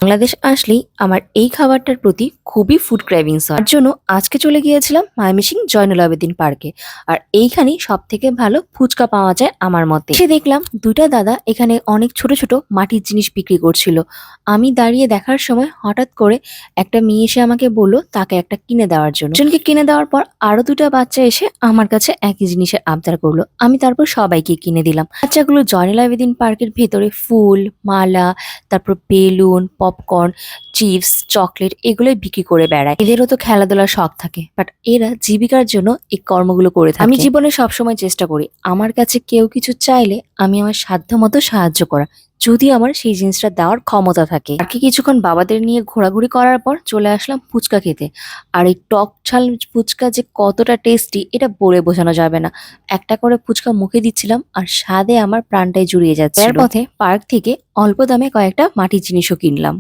বাংলাদেশ আসলেই আমার এই খাবারটার প্রতি খুবই ফুড ক্রেভিংস হয়। তার জন্য আজকে চলে গিয়েছিলাম ময়মনসিং জয়নুল আবেদিন পার্কে। আর এইখানেই সব থেকে ভালো ফুচকা পাওয়া যায় আমার মতে। সে দেখলাম দুইটা দাদা এখানে অনেক ছোট ছোট মাটির জিনিস বিক্রি করছিল। আমি দাঁড়িয়ে দেখার সময় হঠাৎ করে একটা মেয়ে এসে আমাকে বললো তাকে একটা কিনে দেওয়ার জন্য। একজনকে কিনে দেওয়ার পর আরো দুটা বাচ্চা এসে আমার কাছে একই জিনিসের আবদার করলো। আমি তারপর সবাইকে কিনে দিলাম। বাচ্চাগুলো জয়নুল আবেদিন পার্কের ভেতরে ফুল, মালা, তারপর বেলুন, পপকর্ন, চিপস, চকলেট এগুলোই বিক্রি করে বেড়ায়। এদেরও তো খেলাধুলার শখ থাকে, বাট এরা জীবিকার জন্য এই কর্মগুলো করে থাকে। আমি জীবনে সবসময় চেষ্টা করি আমার কাছে কেউ কিছু চাইলে আমি আমার সাধ্য মতো সাহায্য করা, যদি আমার সেই জিনিসটা দেওয়ার ক্ষমতা থাকে। আর কি কিছুক্ষণ বাবাদের নিয়ে ঘোরাঘুরি করার পর চলে আসলাম ফুচকা খেতে। আর এই টক ঝাল ফুচকা যে কতটা টেস্টি এটা বলে বোঝানো যাবে না। একটা করে ফুচকা মুখে দিচ্ছিলাম আর স্বাদে আমার প্রাণটাই জুড়িয়ে যাচ্ছে। এর পথে পার্ক থেকে অল্প দামে কয়েকটা মাটির জিনিসও কিনলাম।